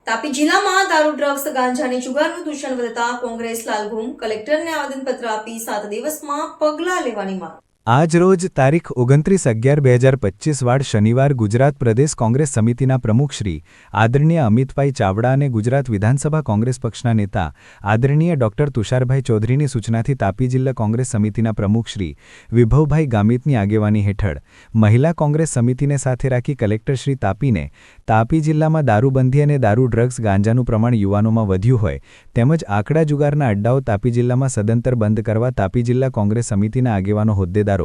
તાપી જિલ્લામાં દારૂ ડ્રગ્સ ગાંજાની જુગારનું દૂષણ વધતા કોંગ્રેસ લાલઘુમ કલેક્ટરને આવેદનપત્ર આપી 7 દિવસમાં પગલાં લેવાની માંગ। આજ રોજ તારીખ 29/11/2025 વાડ શનિવાર ગુજરાત પ્રદેશ કોંગ્રેસ સમિતિના પ્રમુખ શ્રી આદરણીય અમિતભાઈ ચાવડા અને ગુજરાત વિધાનસભા કોંગ્રેસ પક્ષના નેતા આદરણીય ડોક્ટર તુષારભાઈ ચૌધરીની સૂચનાથી તાપી જિલ્લા કોંગ્રેસ સમિતિના પ્રમુખ શ્રી વિભવભાઈ ગામિતની આગેવાની હેઠળ મહિલા કોંગ્રેસ સમિતિને સાથે રાખી કલેક્ટર શ્રી તાપીને તાપી જિલ્લામાં દારૂબંધી અને દારૂ ડ્રગ્સ ગાંજાનું પ્રમાણ યુવાનોમાં વધ્યું હોય તેમજ આંકડા જુગારના અડ્ડાઓ તાપી જિલ્લામાં સદંતર બંધ કરવા તાપી જિલ્લા કોંગ્રેસ સમિતિના આગેવાનો હોદ્દેદારો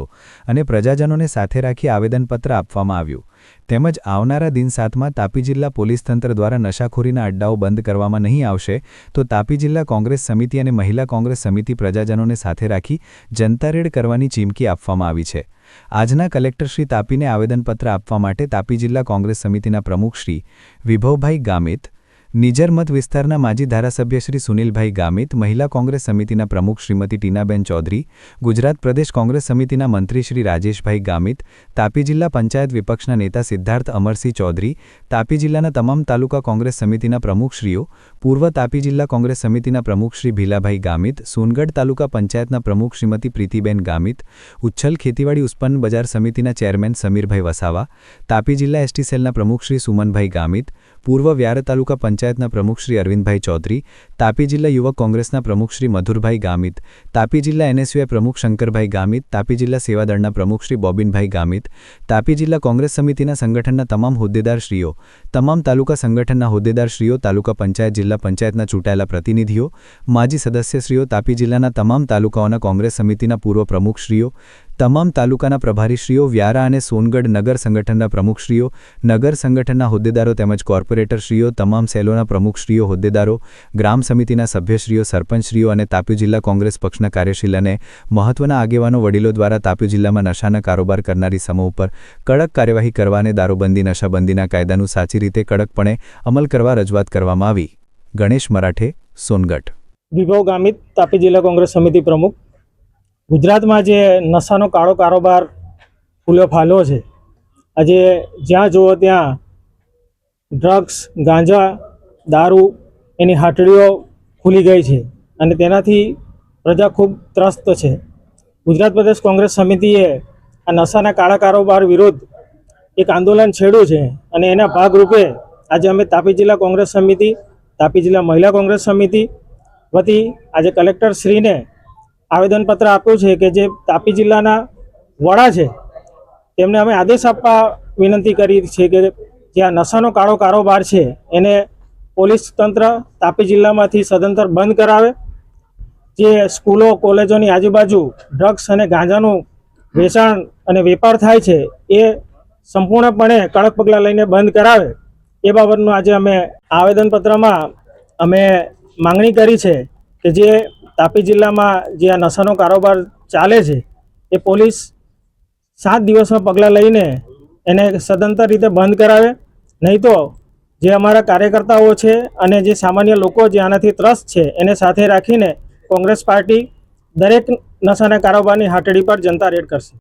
અને પ્રજાજનોને સાથે રાખી આવેદનપત્ર આપવામાં આવ્યું તેમજ આવનારા દિન 7માં તાપી જિલ્લા પોલીસ તંત્ર દ્વારા નશાખોરીના અડ્ડાઓ બંધ કરવામાં નહીં આવશે તો તાપી જિલ્લા કોંગ્રેસ સમિતિ અને મહિલા કોંગ્રેસ સમિતિ પ્રજાજનોને સાથે રાખી જનતા રેડ કરવાની ચીમકી આપવામાં આવી છે। આજના કલેક્ટર શ્રી તાપીને આવેદનપત્ર આપવા માટે તાપી જિલ્લા કોંગ્રેસ સમિતિના પ્રમુખ શ્રી વિભવભાઈ ગામિત, નિઝર મત વિસ્તારના માજી ધારાસભ્ય શ્રી સુનિલભાઈ ગામિત, મહિલા કોંગ્રેસ સમિતિના પ્રમુખ શ્રીમતી ટીનાબેન ચૌધરી, ગુજરાત પ્રદેશ કોંગ્રેસ સમિતિના મંત્રી શ્રી રાજેશભાઈ ગામિત, તાપી જિલ્લા પંચાયત વિપક્ષના નેતા સિદ્ધાર્થ અમરસિંહ ચૌધરી, તાપી જિલ્લાના તમામ તાલુકા કોંગ્રેસ સમિતિના પ્રમુખશ્રીઓ, પૂર્વ તાપી જિલ્લા કોંગ્રેસ સમિતિના પ્રમુખ શ્રી ભીલાભાઈ ગામિત, સોનગઢ તાલુકા પંચાયતના પ્રમુખ શ્રીમતી પ્રીતિબેન ગામિત, ઉચ્છલ ખેતીવાડી ઉત્પન્ન બજાર સમિતિના ચેરમેન સમીરભાઈ વસાવા, તાપી જિલ્લા એસટી સેલના પ્રમુખ શ્રી સુમનભાઈ ગામિત, પૂર્વ વ્યારા તાલુકા પંચાયતના પ્રમુખ શ્રી અરવિંદભાઈ ચૌધરી, તાપી જિલ્લા યુવક કોંગ્રેસના પ્રમુખ શ્રી મધુરભાઈ ગામિત, તાપી જિલ્લા એનએસયુઆઈ પ્રમુખ શંકરભાઈ ગામિત, તાપી જિલ્લા સેવાદળના પ્રમુખ શ્રી બોબીનભાઈ ગામિત, તાપી જિલ્લા કોંગ્રેસ સમિતિના સંગઠનના તમામ હોદ્દેદારશ્રીઓ, તમામ તાલુકા સંગઠનના હોદ્દેદારશ્રીઓ, તાલુકા પંચાયત જિલ્લા પંચાયતના ચૂંટાયેલા પ્રતિનિધિઓ, માજી સદસ્યશ્રીઓ, તાપી જિલ્લાના તમામ તાલુકાઓના કોંગ્રેસ સમિતિના પૂર્વ પ્રમુખશ્રીઓ, તમામ તાલુકાના પ્રભારીશ્રીઓ, વ્યારા અને સોનગઢ નગર સંગઠનના પ્રમુખશ્રીઓ, નગર સંગઠનના હોદ્દેદારો તેમજ કોર્પોરેટરશ્રીઓ, તમામ સેલોના પ્રમુખશ્રીઓ, હોદ્દેદારો, ગ્રામ સમિતિના સભ્યશ્રીઓ, સરપંચશ્રીઓ અને તાપી જિલ્લા કોંગ્રેસ પક્ષના કાર્યશીલ અને મહત્વના આગેવાનો વડીલો દ્વારા તાપી જિલ્લામાં નશાના કારોબાર કરનારી સમૂહ ઉપર કડક કાર્યવાહી કરવા અને દારૂબંધી નશાબંધીના કાયદાનું સાચી રીતે કડકપણે અમલ કરવા રજૂઆત કરવામાં આવી। ગણેશ મરાઠે, સોનગઢ। વિભવ ગામિત, તાપી જિલ્લા કોંગ્રેસ સમિતિ પ્રમુખ। ગુજરાતમાં જે નશાનો કાળો કારોબાર ફૂલ્યો ફાલ્યો છે, આજે જ્યાં જુઓ ત્યાં ડ્રગ્સ, ગાંજા, દારૂ એની હાટડીઓ ખુલી ગઈ છે અને તેનાથી પ્રજા ખૂબ ત્રસ્ત છે। ગુજરાત પ્રદેશ કોંગ્રેસ સમિતિએ આ નશાના કાળા કારોબાર વિરુદ્ધ એક આંદોલન છેડ્યું છે અને એના ભાગરૂપે આજે અમે તાપી જિલ્લા કોંગ્રેસ સમિતિ, તાપી જિલ્લા મહિલા કોંગ્રેસ સમિતિ વતી આજે કલેક્ટરશ્રીને આવેદનપત્ર આપ્યું છે કે જે તાપી જિલ્લાના વડા છે તેમને અમે આદેશ આપવા વિનંતી કરી છે કે જે આ નશાનો કાળો કારોબાર છે એને પોલીસ તંત્ર તાપી જિલ્લામાંથી સદંતર બંધ કરાવે। જે સ્કૂલો કોલેજોની આજુબાજુ ડ્રગ્સ અને ગાંજાનું વેચાણ અને વેપાર થાય છે એ સંપૂર્ણપણે કડક પગલાં લઈને બંધ કરાવે એ બાબતનું આજે અમે આવેદનપત્રમાં અમે માંગણી કરી છે કે જે તાપી જિલ્લામાં જે આ નશાનો કારોબાર ચાલે છે એ પોલીસ 7 દિવસમાં પગલાં લઈને એને સદંતર રીતે બંધ કરાવે, નહીં તો જે અમારા કાર્યકર્તાઓ છે અને જે સામાન્ય લોકો જે આનાથી ત્રસ્ત છે એને સાથે રાખીને કોંગ્રેસ પાર્ટી દરેક નશાના કારોબારની હાટડી પર જનતા રેડ કરશે।